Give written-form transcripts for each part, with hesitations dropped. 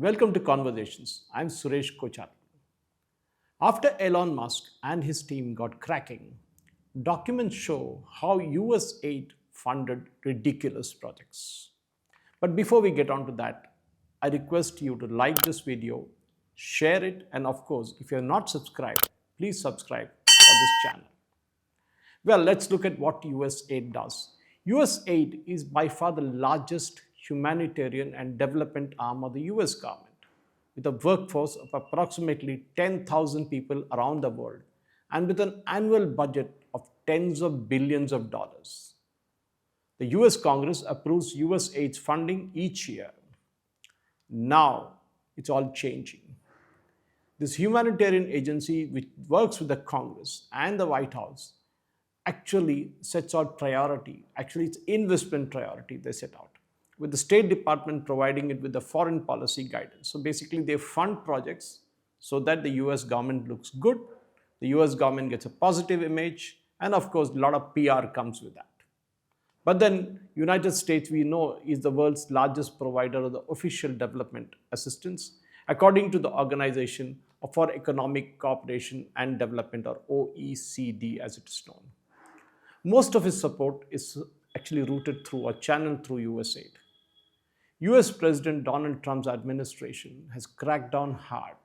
Welcome to Conversations. I'm Suresh Kochar. After Elon Musk and his team got cracking, documents show how US aid funded ridiculous projects. But before we get on to that, I request you to like this video, share it, and of course, if you're not subscribed, please subscribe for this channel. Well, let's look at what USAID does. USAID is by far the largest humanitarian and development arm of the US government, with a workforce of approximately 10,000 people around the world and with an annual budget of tens of billions of dollars. The US Congress approves USAID's funding each year. Now, it's all changing. This humanitarian agency, which works with the Congress and the White House, actually sets out priority. Actually, it's investment priority they set out, with the State Department providing it with the foreign policy guidance. So basically, they fund projects so that the US government looks good, the US government gets a positive image, and of course, a lot of PR comes with that. But then, United States, we know, is the world's largest provider of the official development assistance, according to the Organization for Economic Cooperation and Development, or OECD as it is known. Most of its support is actually routed through a channel through USAID. US President Donald Trump's administration has cracked down hard,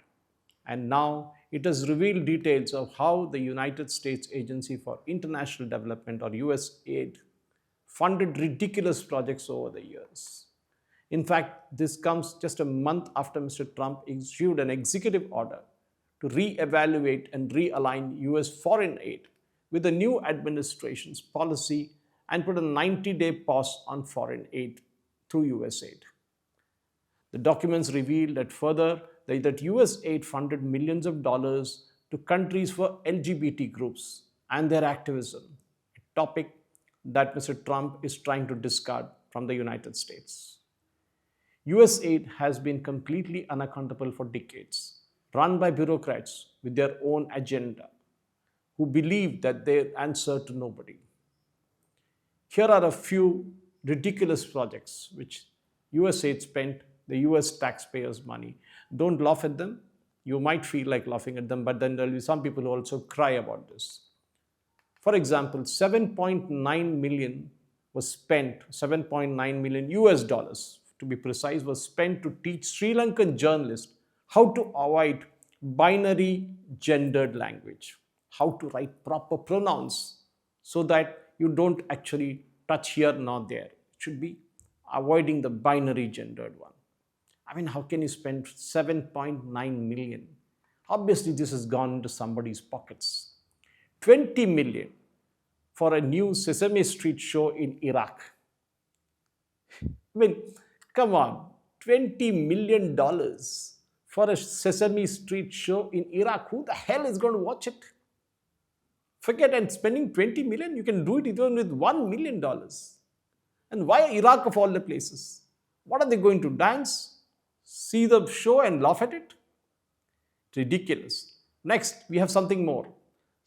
and now it has revealed details of how the United States Agency for International Development, or USAID, funded ridiculous projects over the years. In fact, this comes just a month after Mr. Trump issued an executive order to re-evaluate and realign US foreign aid with the new administration's policy and put a 90-day pause on foreign aid through USAID. The documents reveal that further that USAID funded millions of dollars to countries for LGBT groups and their activism, a topic that Mr. Trump is trying to discard from the United States. USAID has been completely unaccountable for decades, run by bureaucrats with their own agenda, who believe that they answer to nobody. Here are a few ridiculous projects which USAID spent the US taxpayers' money. Don't laugh at them. You might feel like laughing at them, but then there will be some people who also cry about this. For example, 7.9 million was spent, 7.9 million US dollars to be precise, was spent to teach Sri Lankan journalists how to avoid binary gendered language, how to write proper pronouns so that you don't actually touch here nor there. It should be avoiding the binary gendered one. I mean, how can you spend 7.9 million? Obviously, this has gone into somebody's pockets. 20 million for a new Sesame Street show in Iraq. I mean, come on, $20 million for a Sesame Street show in Iraq. Who the hell is going to watch it? Forget and spending 20 million, you can do it even with $1 million. And why Iraq of all the places? What are they going to dance? See the show and laugh at it? Ridiculous. Next, we have something more.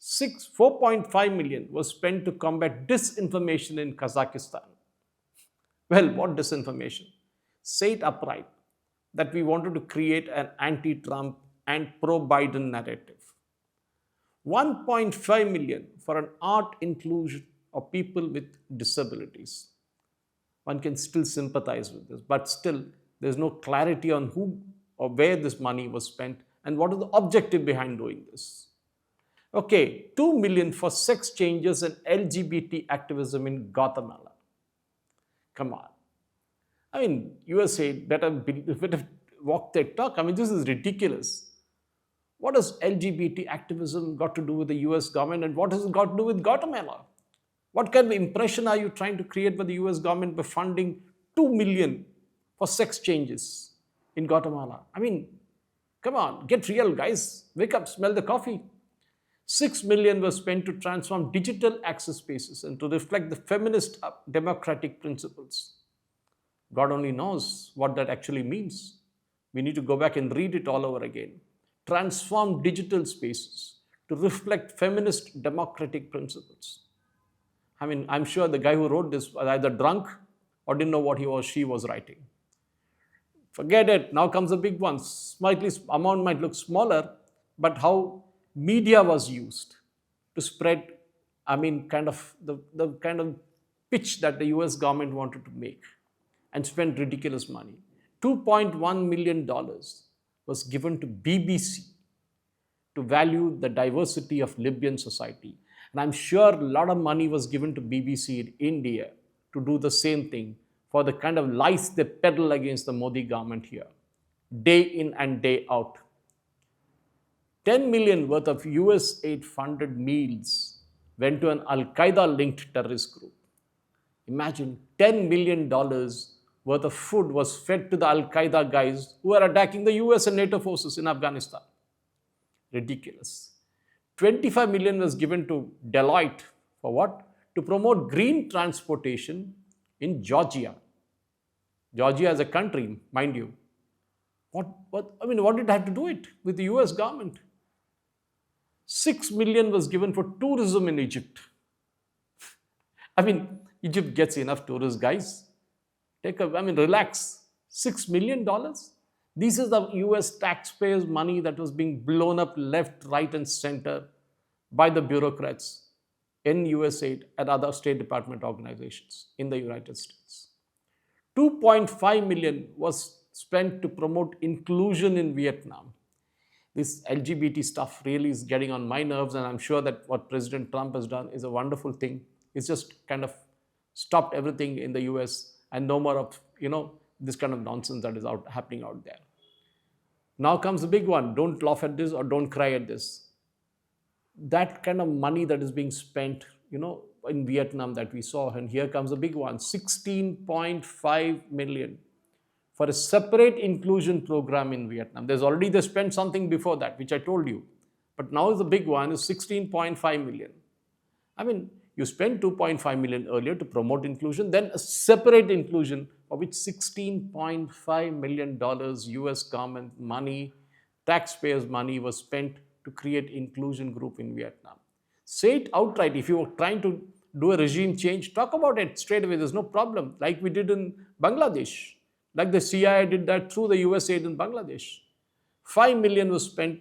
4.5 million was spent to combat disinformation in Kazakhstan. Well, what disinformation? Say it upright, that we wanted to create an anti-Trump and pro-Biden narrative. 1.5 million for an art inclusion of people with disabilities. One can still sympathize with this, but still there's no clarity on who or where this money was spent and what is the objective behind doing this. Okay, 2 million for sex changes and LGBT activism in Guatemala. Come on. I mean, USAID better walk their talk. I mean, this is ridiculous. What has LGBT activism got to do with the US government, and what has it got to do with Guatemala? What kind of impression are you trying to create with the US government by funding 2 million for sex changes in Guatemala? I mean, come on, get real, guys. Wake up, smell the coffee. 6 million was spent to transform digital access spaces and to reflect the feminist democratic principles. God only knows what that actually means. We need to go back and read it all over again. Transform digital spaces to reflect feminist democratic principles. I mean, I'm sure the guy who wrote this was either drunk or didn't know what he or she was writing. Forget it. Now comes the big one. Slightly amount might look smaller, but how media was used to spread, kind of the kind of pitch that the US government wanted to make and spent ridiculous money. $2.1 million was given to BBC to value the diversity of Libyan society. And I'm sure a lot of money was given to BBC in India to do the same thing for the kind of lies they peddle against the Modi government here, day in and day out. 10 million worth of USAID funded meals went to an Al Qaeda linked terrorist group. Imagine $10 million worth of food was fed to the Al Qaeda guys who are attacking the US and NATO forces in Afghanistan. Ridiculous. 25 million was given to Deloitte for what? To promote green transportation in Georgia. Georgia as a country, mind you. What did it have to do it with the US government? 6 million was given for tourism in Egypt. Egypt gets enough tourists, guys. Relax. $6 million? This is the US taxpayers' money that was being blown up left, right, and center by the bureaucrats in USAID and other State Department organizations in the United States. 2.5 million was spent to promote inclusion in Vietnam. This LGBT stuff really is getting on my nerves, and I'm sure that what President Trump has done is a wonderful thing. It's just kind of stopped everything in the US and no more of, this kind of nonsense that is happening out there. Now comes the big one. Don't laugh at this or don't cry at this. That kind of money that is being spent, in Vietnam that we saw, and here comes the big one, 16.5 million for a separate inclusion program in Vietnam. They spent something before that, which I told you. But now the big one is 16.5 million. You spent 2.5 million earlier to promote inclusion, then a separate inclusion of which $16.5 million US government money, taxpayers' money was spent to create inclusion group in Vietnam. Say it outright. If you are trying to do a regime change, talk about it straight away. There's no problem. Like we did in Bangladesh. Like the CIA did that through the USAID in Bangladesh. 5 million was spent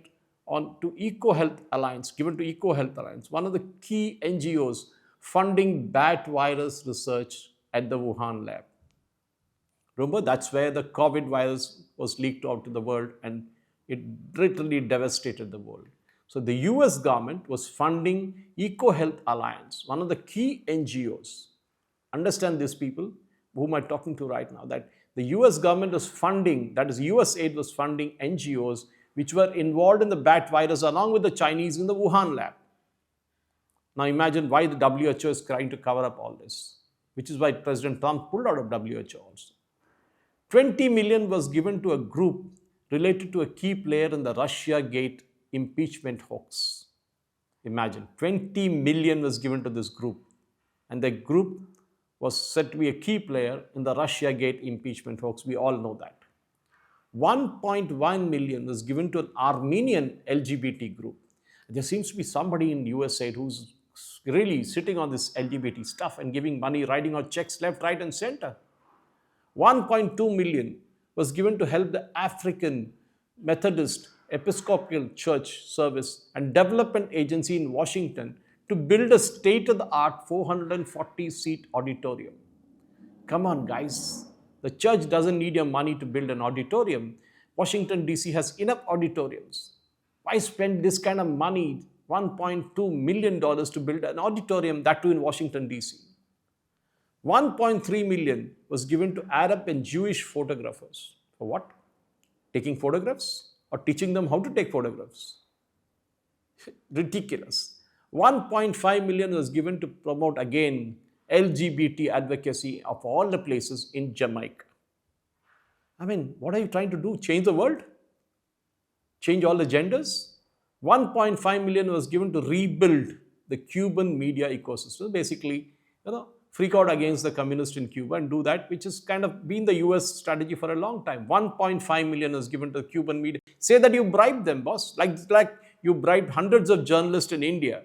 to EcoHealth Alliance, given to EcoHealth Alliance, one of the key NGOs funding bat virus research at the Wuhan lab. Remember, that's where the COVID virus was leaked out to the world and it literally devastated the world. So the US government was funding EcoHealth Alliance, one of the key NGOs. Understand this, people whom I'm talking to right now, that the US government was funding, that is USAID was funding NGOs which were involved in the bat virus along with the Chinese in the Wuhan lab. Now imagine why the WHO is trying to cover up all this, which is why President Trump pulled out of WHO also. 20 million was given to a group related to a key player in the Russiagate impeachment hoax. Imagine, 20 million was given to this group, and the group was said to be a key player in the Russiagate impeachment hoax. We all know that. 1.1 million was given to an Armenian LGBT group. There seems to be somebody in USAID who's really sitting on this LGBT stuff and giving money, writing out checks left, right, and center. 1.2 million was given to help the African Methodist Episcopal Church Service and Development Agency in Washington to build a state-of-the-art 440-seat auditorium. Come on, guys. The church doesn't need your money to build an auditorium. Washington, D.C. has enough auditoriums. Why spend this kind of money, $1.2 million to build an auditorium, that too in Washington, D.C.? 1.3 million was given to Arab and Jewish photographers. For what? Taking photographs or teaching them how to take photographs? Ridiculous. 1.5 million was given to promote, again, LGBT advocacy of all the places in Jamaica. What are you trying to do? Change the world? Change all the genders? 1.5 million was given to rebuild the Cuban media ecosystem. Basically, freak out against the communists in Cuba and do that, which has kind of been the US strategy for a long time. 1.5 million was given to the Cuban media. Say that you bribed them, boss. Like you bribed hundreds of journalists in India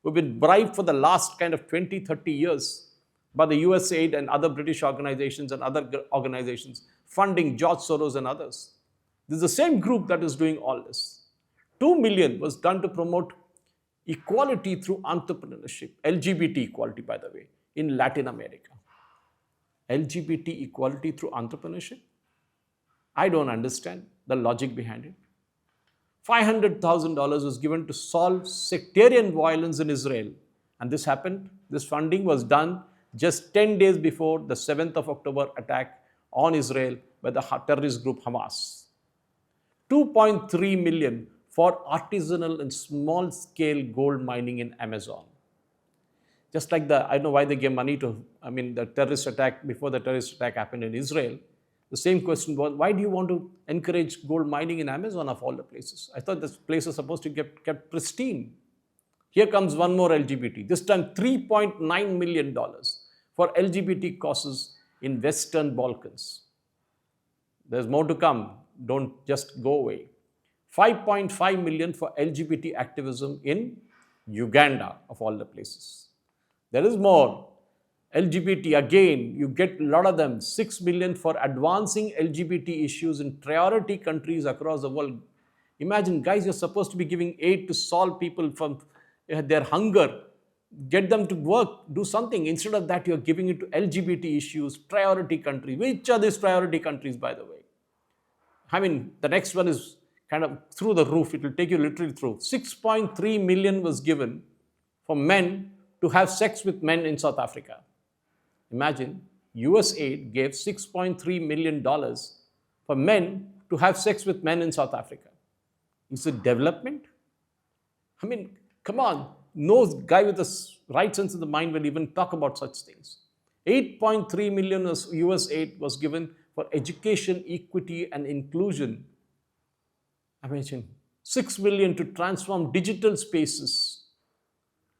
who've been bribed for the last kind of 20, 30 years by the USAID and other British organizations and other organizations funding George Soros and others. This is the same group that is doing all this. 2 million was done to promote equality through entrepreneurship, LGBT equality, by the way, in Latin America. LGBT equality through entrepreneurship? I don't understand the logic behind it. $500,000 was given to solve sectarian violence in Israel. And this funding was done just 10 days before the 7th of October attack on Israel by the terrorist group Hamas. 2.3 million for artisanal and small scale gold mining in Amazon. Just like I don't know why they gave money to, the terrorist attack, before the terrorist attack happened in Israel. The same question was, why do you want to encourage gold mining in Amazon of all the places? I thought this place is supposed to get kept pristine. Here comes one more LGBT. This time $3.9 million for LGBT causes in Western Balkans. There's more to come. Don't just go away. 5.5 million for LGBT activism in Uganda, of all the places. There is more. LGBT, again, you get a lot of them. 6 million for advancing LGBT issues in priority countries across the world. Imagine, guys, you're supposed to be giving aid to solve people from their hunger, get them to work, do something. Instead of that, you're giving it to LGBT issues, priority countries. Which are these priority countries, by the way? The next one is kind of through the roof. It will take you literally through. 6.3 million was given for men to have sex with men in South Africa. Imagine, USAID gave $6.3 million for men to have sex with men in South Africa. Is it development? Come on. No guy with a right sense of the mind will even talk about such things. 8.3 million USAID was given for education, equity, and inclusion. Imagine, 6 million to transform digital spaces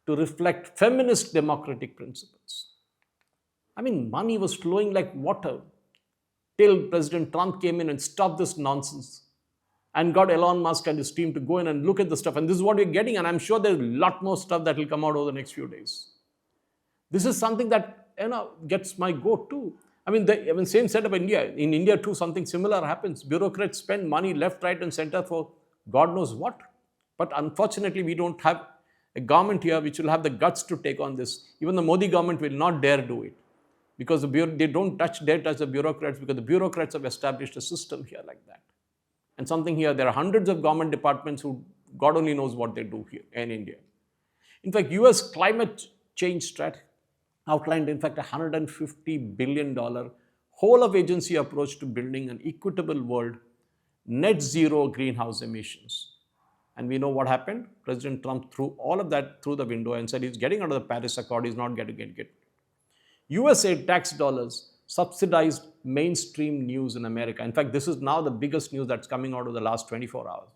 to reflect feminist democratic principles. Money was flowing like water till President Trump came in and stopped this nonsense and got Elon Musk and his team to go in and look at the stuff. And this is what we're getting. And I'm sure there's a lot more stuff that will come out over the next few days. This is something that gets my goat too. Same set up India. In India too, something similar happens. Bureaucrats spend money left, right, and center for God knows what. But unfortunately, we don't have a government here which will have the guts to take on this. Even the Modi government will not dare do it, because they don't dare touch the bureaucrats, because the bureaucrats have established a system here like that. And something here, there are hundreds of government departments who God only knows what they do here in India. In fact, US climate change strat outlined, in fact, a $150 billion whole of agency approach to building an equitable world, net zero greenhouse emissions. And we know what happened. President Trump threw all of that through the window and said he's getting out of the Paris Accord, he's not going to get it. USAID tax dollars subsidized mainstream news in America. In fact, this is now the biggest news that's coming out of the last 24 hours.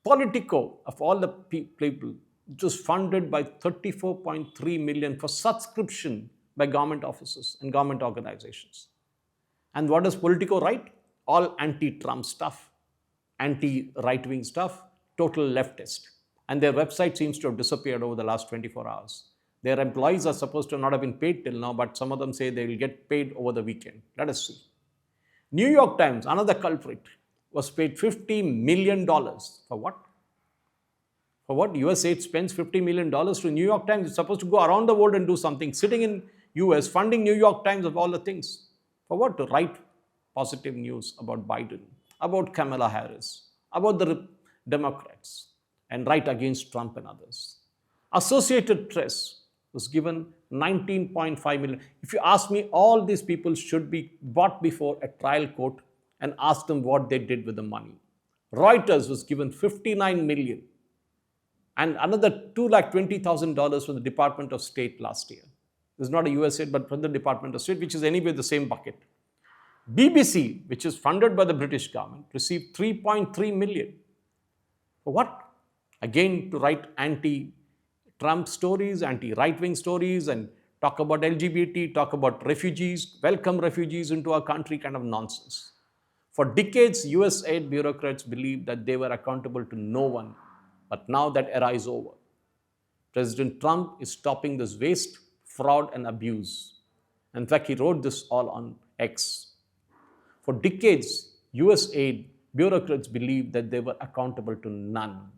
Politico, of all the people, it was funded by 34.3 million for subscription by government offices and government organizations. And what does Politico write? All anti-Trump stuff, anti-right-wing stuff, total leftist. And their website seems to have disappeared over the last 24 hours. Their employees are supposed to not have been paid till now, but some of them say they will get paid over the weekend. Let us see. New York Times, another culprit, was paid $50 million. For what? For what? USAID spends $50 million to New York Times. It's supposed to go around the world and do something. Sitting in US, funding New York Times of all the things. For what? To write positive news about Biden, about Kamala Harris, about the Democrats, and write against Trump and others. Associated Press was given 19.5 million. If you ask me, all these people should be brought before a trial court and ask them what they did with the money. Reuters was given 59 million and another $220,000 from the Department of State last year. This is not a USAID, but from the Department of State, which is anyway the same bucket. BBC, which is funded by the British government, received 3.3 million. For what? Again, to write anti-Trump stories, anti-right-wing stories, and talk about LGBT, talk about refugees, welcome refugees into our country, kind of nonsense. For decades, USAID bureaucrats believed that they were accountable to no one. But now that era is over. President Trump is stopping this waste, fraud, and abuse. In fact, he wrote this all on X. For For decades, USAID bureaucrats believed that they were accountable to none.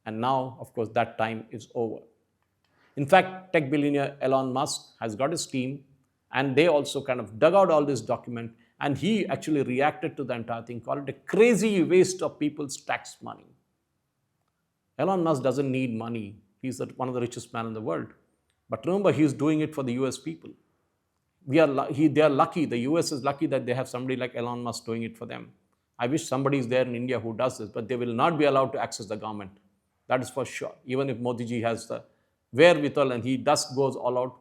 And now, of course, that time is over. In fact, tech billionaire Elon Musk has got his team, and they also kind of dug out all this document, and he actually reacted to the entire thing, called it a crazy waste of people's tax money. Elon Musk doesn't need money. He's one of the richest men in the world. But remember, he's doing it for the US people. They are lucky, the US is lucky that they have somebody like Elon Musk doing it for them. I wish somebody is there in India who does this, but they will not be allowed to access the government. That is for sure. Even if Modi ji has the wherewithal and he goes all out,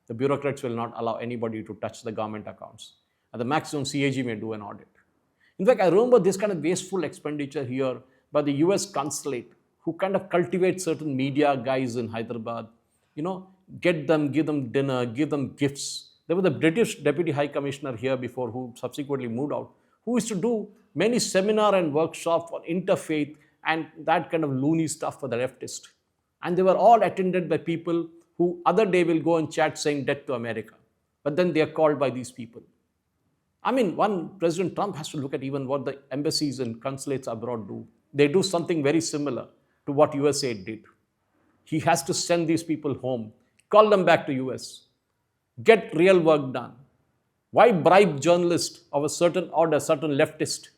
the bureaucrats will not allow anybody to touch the government accounts. At the maximum, CAG may do an audit. In fact, I remember this kind of wasteful expenditure here by the US consulate, who kind of cultivate certain media guys in Hyderabad, give them dinner, give them gifts. There was the British Deputy High Commissioner here before, who subsequently moved out, who used to do many seminar and workshop for interfaith and that kind of loony stuff for the leftist. And they were all attended by people who other day will go and chat saying death to America. But then they are called by these people. I mean, President Trump has to look at even what the embassies and consulates abroad do. They do something very similar to what USAID did. He has to send these people home, call them back to US, get real work done. Why bribe journalists of a certain order, certain leftist,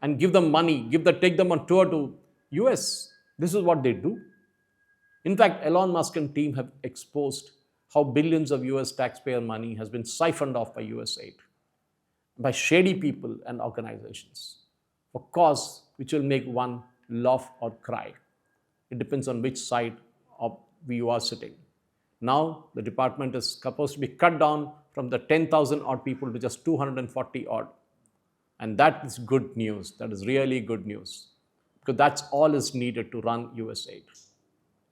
and give them money, take them on tour to US? This is what they do. In fact, Elon Musk and team have exposed how billions of US taxpayer money has been siphoned off by USAID, by shady people and organizations, for cause which will make one laugh or cry. It depends on which side of you are sitting. Now, the department is supposed to be cut down from the 10,000 odd people to just 240 odd. And that is good news. That is really good news. Because that's all is needed to run USAID.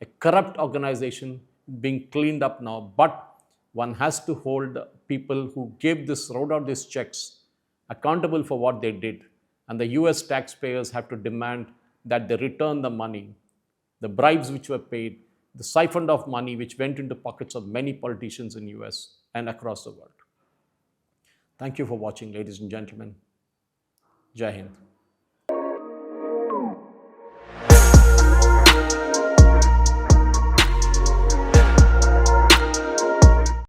A corrupt organization being cleaned up now, but one has to hold people who wrote out these checks accountable for what they did. And the US taxpayers have to demand that they return the money, the bribes which were paid, the siphoned off money which went into pockets of many politicians in US and across the world. Thank you for watching, ladies and gentlemen. Jai Hind.